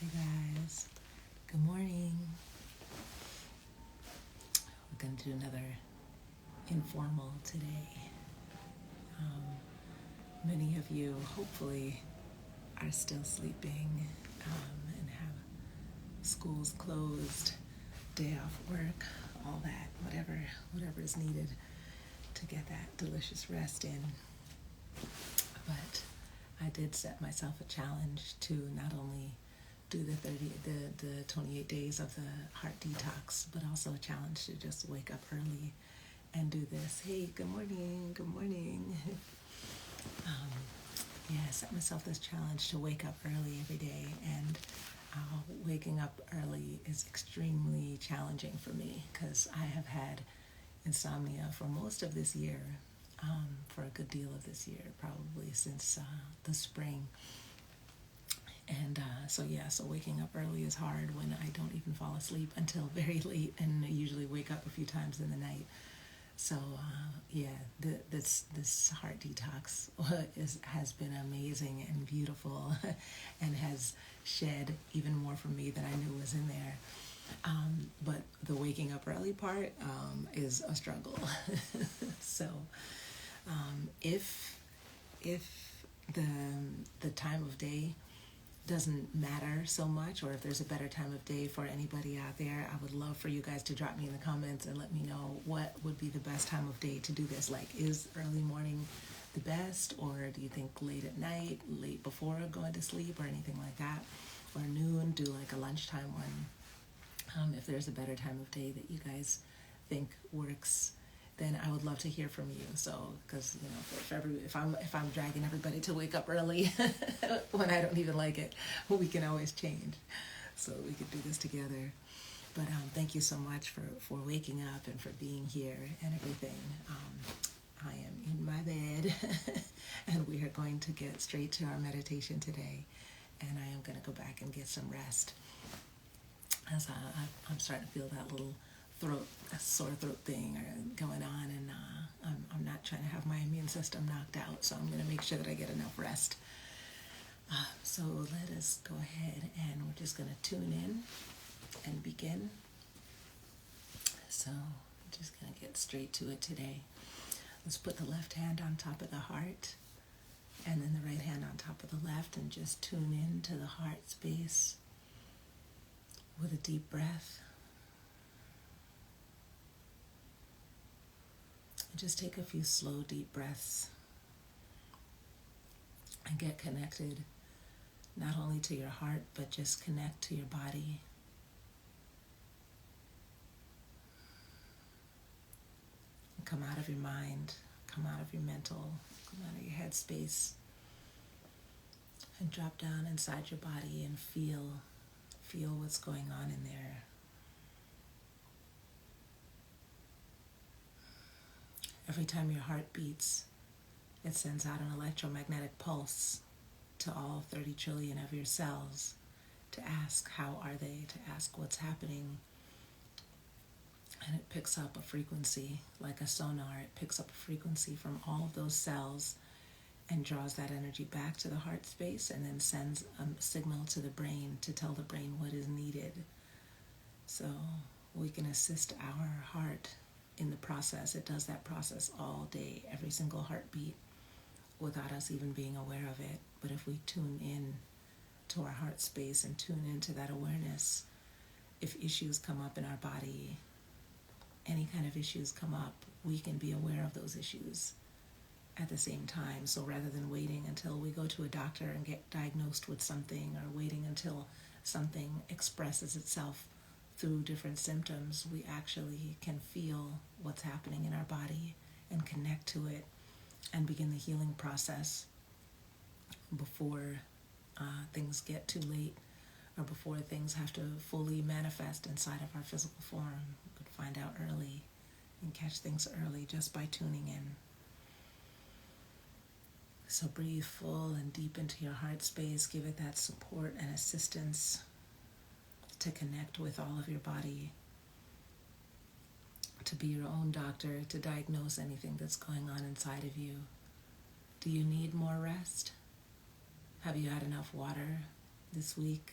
Hey guys, good morning. We're going to do another informal today. Many of you hopefully are still sleeping and have schools closed, day off work, all that, whatever is needed to get that delicious rest in. But I did set myself a challenge to not only do the 28 days of the heart detox, but also a challenge to just wake up early and do this. Hey, good morning, good morning. Yeah, I set myself this challenge to wake up early every day, and waking up early is extremely challenging for me because I have had insomnia for most of this year, for a good deal of this year, probably since the spring. And so waking up early is hard when I don't even fall asleep until very late, and I usually wake up a few times in the night. So this heart detox has been amazing and beautiful, and has shed even more from me than I knew was in there. But the waking up early part is a struggle. So if the time of day doesn't matter so much, or if there's a better time of day for anybody out there, I would love for you guys to drop me in the comments and let me know what would be the best time of day to do this. Like, is early morning the best, or do you think late at night, late before going to sleep, or anything like that? Or noon, do like a lunchtime one. If there's a better time of day that you guys think works, then I would love to hear from you. So, because if I'm dragging everybody to wake up early when I don't even like it, we can always change. So we could do this together. But thank you so much for waking up and for being here and everything. I am in my bed, and we are going to get straight to our meditation today. And I am going to go back and get some rest, as I'm starting to feel that little sore throat thing going on, and I'm not trying to have my immune system knocked out, so I'm going to make sure that I get enough rest. So let us go ahead, and we're just going to tune in and begin. So I'm just going to get straight to it today. Let's put the left hand on top of the heart, and then the right hand on top of the left, and just tune in to the heart space with a deep breath. Just take a few slow, deep breaths and get connected not only to your heart, but just connect to your body. And come out of your mind, come out of your mental, come out of your head space, and drop down inside your body and feel what's going on in there. Every time your heart beats, it sends out an electromagnetic pulse to all 30 trillion of your cells to ask how are they, to ask what's happening. And it picks up a frequency like a sonar. It picks up a frequency from all of those cells and draws that energy back to the heart space, and then sends a signal to the brain to tell the brain what is needed. So we can assist our heart in the process. It does that process all day, every single heartbeat, without us even being aware of it. But if we tune in to our heart space and tune into that awareness, if issues come up in our body, any kind of issues come up, we can be aware of those issues at the same time. So rather than waiting until we go to a doctor and get diagnosed with something, or waiting until something expresses itself through different symptoms, we actually can feel what's happening in our body and connect to it and begin the healing process before things get too late, or before things have to fully manifest inside of our physical form. We could find out early and catch things early just by tuning in. So breathe full and deep into your heart space. Give it that support and assistance to connect with all of your body, to be your own doctor, to diagnose anything that's going on inside of you. Do you need more rest? Have you had enough water this week?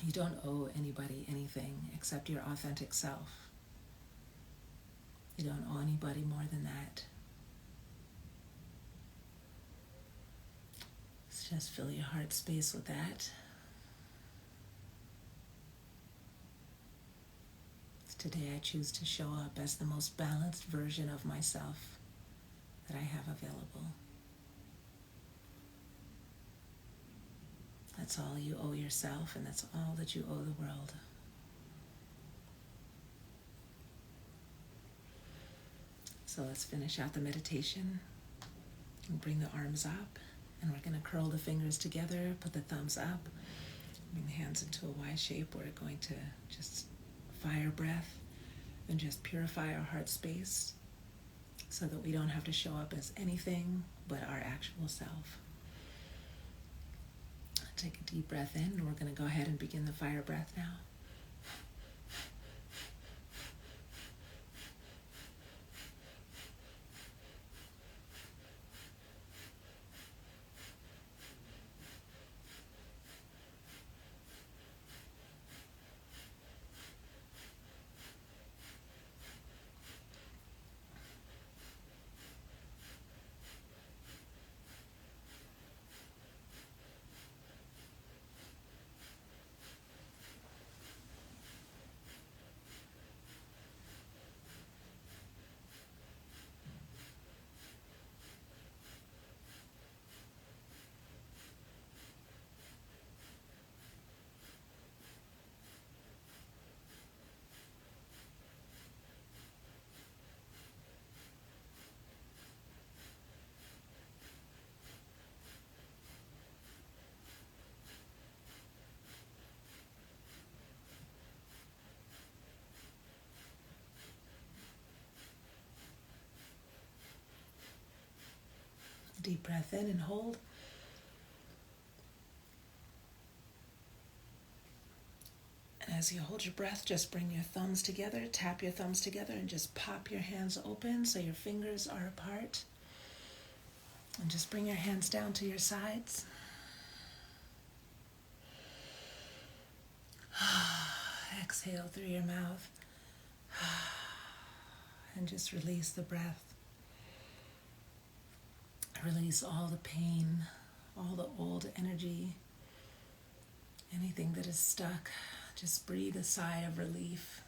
You don't owe anybody anything except your authentic self. You don't owe anybody more than that. So just fill your heart space with that. Today I choose to show up as the most balanced version of myself that I have available. That's all you owe yourself, and that's all that you owe the world. So let's finish out the meditation and bring the arms up, and we're going to curl the fingers together, put the thumbs up, bring the hands into a Y shape. We're going to just fire breath and just purify our heart space so that we don't have to show up as anything but our actual self. Take a deep breath in, and we're going to go ahead and begin the fire breath now. Deep breath in and hold. And as you hold your breath, just bring your thumbs together, tap your thumbs together, and just pop your hands open so your fingers are apart. And just bring your hands down to your sides. Exhale through your mouth. And just release the breath. Release all the pain, all the old energy, anything that is stuck. Just breathe a sigh of relief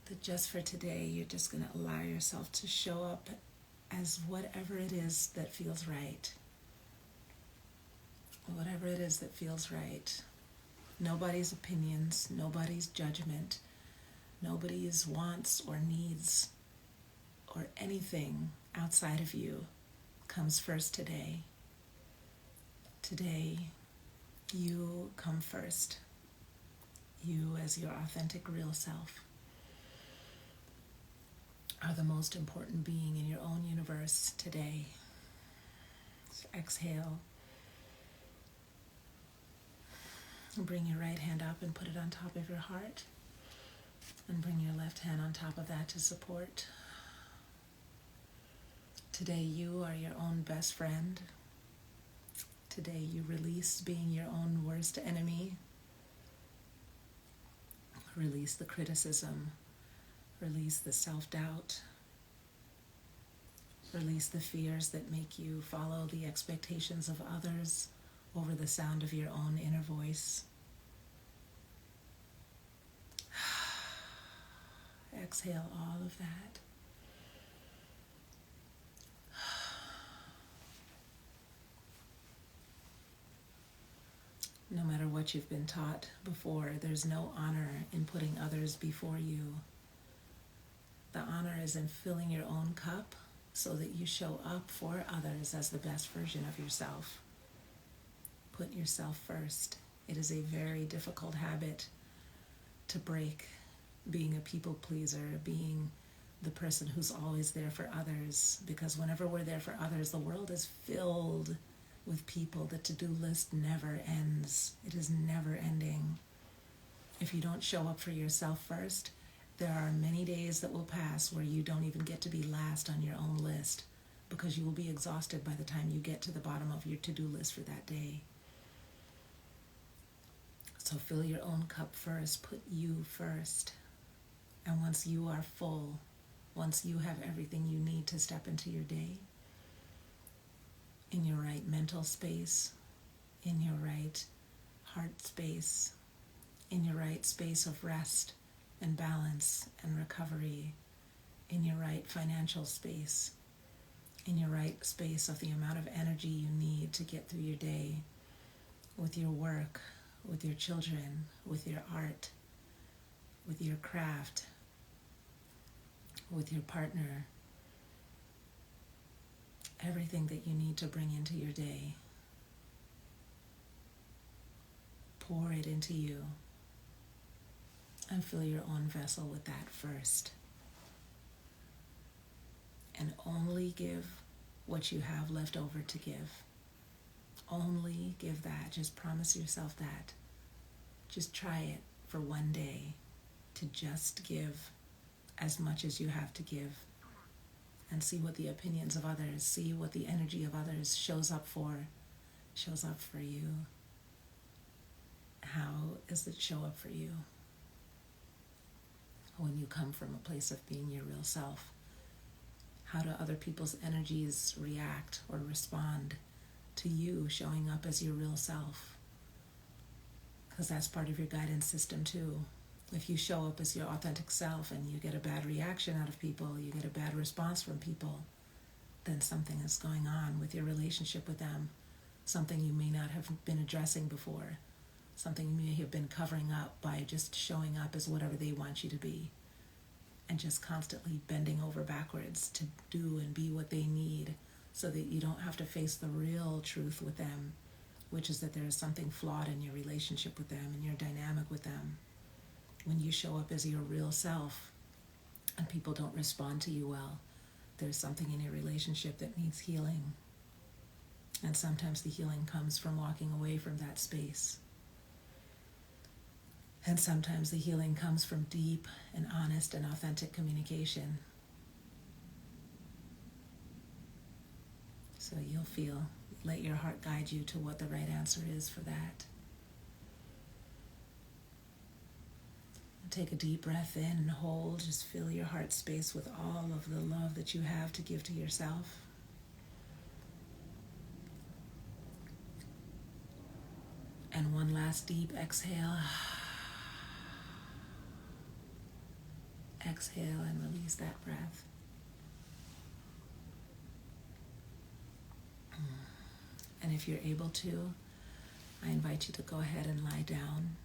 that just for today, you're just going to allow yourself to show up as whatever it is that feels right. Whatever it is that feels right. Nobody's opinions, nobody's judgment, nobody's wants or needs or anything outside of you comes first today. Today, you come first. You, as your authentic real self, are the most important being in your own universe today. So exhale. Bring your right hand up and put it on top of your heart. And bring your left hand on top of that to support. Today you are your own best friend. Today you release being your own worst enemy. Release the criticism. Release the self-doubt. Release the fears that make you follow the expectations of others over the sound of your own inner voice. Exhale all of that. No matter what you've been taught before, there's no honor in putting others before you. The honor is in filling your own cup so that you show up for others as the best version of yourself. Put yourself first. It is a very difficult habit to break, being a people pleaser, being the person who's always there for others, because whenever we're there for others, the world is filled with people. The to-do list never ends. It is never ending. If you don't show up for yourself first, there are many days that will pass where you don't even get to be last on your own list, because you will be exhausted by the time you get to the bottom of your to-do list for that day. So fill your own cup first, put you first. And once you are full, once you have everything you need to step into your day, in your right mental space, in your right heart space, in your right space of rest and balance and recovery, in your right financial space, in your right space of the amount of energy you need to get through your day, with your work, with your children, with your art, with your craft, with your partner, everything that you need to bring into your day. Pour it into you and fill your own vessel with that first. And only give what you have left over to give. Only give that. Just promise yourself that. Just try it for one day to just give as much as you have to give, and see what the opinions of others, see what the energy of others shows up for you. How does it show up for you when you come from a place of being your real self? How do other people's energies react or respond to you showing up as your real self? Because that's part of your guidance system too. If you show up as your authentic self and you get a bad reaction out of people, you get a bad response from people, then something is going on with your relationship with them, something you may not have been addressing before, something you may have been covering up by just showing up as whatever they want you to be, and just constantly bending over backwards to do and be what they need, so that you don't have to face the real truth with them, which is that there is something flawed in your relationship with them and your dynamic with them. When you show up as your real self and people don't respond to you well, there's something in your relationship that needs healing. And sometimes the healing comes from walking away from that space. And sometimes the healing comes from deep and honest and authentic communication. So you'll let your heart guide you to what the right answer is for that. Take a deep breath in and hold. Just fill your heart space with all of the love that you have to give to yourself. And one last deep exhale. Exhale and release that breath. And if you're able to, I invite you to go ahead and lie down.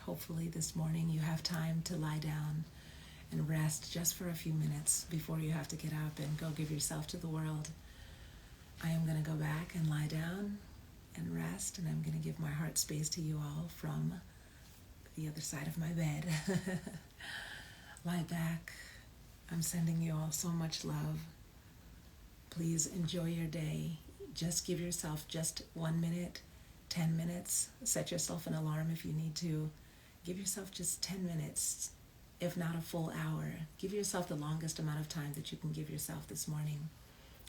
Hopefully this morning you have time to lie down and rest just for a few minutes before you have to get up and go give yourself to the world. I am going to go back and lie down and rest, and I'm going to give my heart space to you all from the other side of my bed. Lie back. I'm sending you all so much love. Please enjoy your day. Just give yourself just 1 minute, 10 minutes. Set yourself an alarm if you need to. Give yourself just 10 minutes, if not a full hour. Give yourself the longest amount of time that you can give yourself this morning.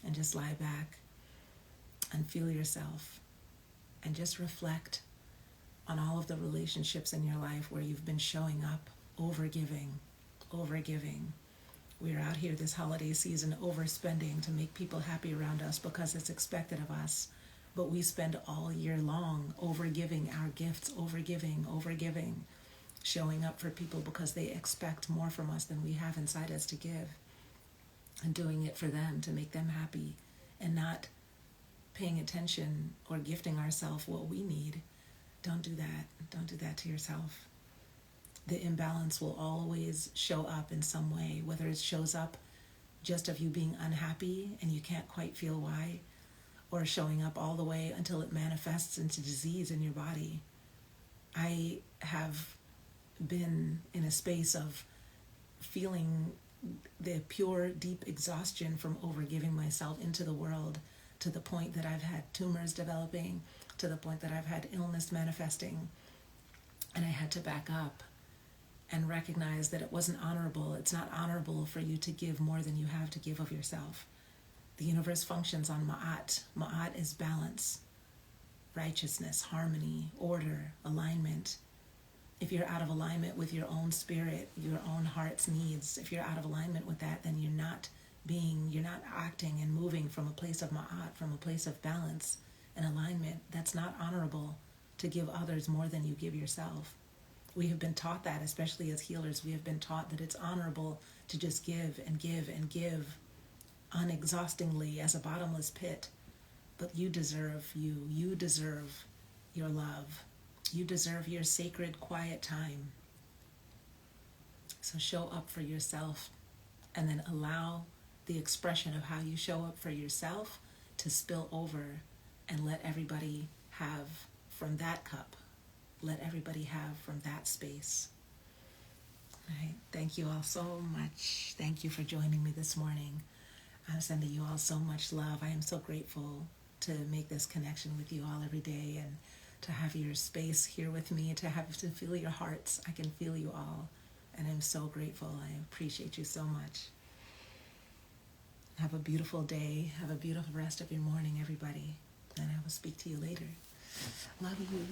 And just lie back and feel yourself. And just reflect on all of the relationships in your life where you've been showing up, overgiving. We're out here this holiday season overspending to make people happy around us because it's expected of us. But we spend all year long overgiving our gifts, overgiving, showing up for people because they expect more from us than we have inside us to give, and doing it for them to make them happy, and not paying attention or gifting ourselves what we need. Don't do that. Don't do that to yourself. The imbalance will always show up in some way, whether it shows up just of you being unhappy and you can't quite feel why, or showing up all the way until it manifests into disease in your body. I have been in a space of feeling the pure, deep exhaustion from overgiving myself into the world, to the point that I've had tumors developing, to the point that I've had illness manifesting. And I had to back up and recognize that it wasn't honorable. It's not honorable for you to give more than you have to give of yourself. The universe functions on Ma'at. Ma'at is balance. righteousness, harmony, order, alignment. If you're out of alignment with your own spirit, your own heart's needs, if you're out of alignment with that, then you're not acting and moving from a place of ma'at, from a place of balance and alignment. That's not honorable to give others more than you give yourself. We have been taught that, especially as healers, we have been taught that it's honorable to just give and give and give unexhaustingly as a bottomless pit. But you deserve you deserve your love. You deserve your sacred, quiet time. So show up for yourself and then allow the expression of how you show up for yourself to spill over and let everybody have from that cup. Let everybody have from that space. All right. Thank you all so much. Thank you for joining me this morning. I'm sending you all so much love. I am so grateful to make this connection with you all every day and to have your space here with me, to feel your hearts. I can feel you all, and I'm so grateful. I appreciate you so much. Have a beautiful day. Have a beautiful rest of your morning, everybody. And I will speak to you later. Love you.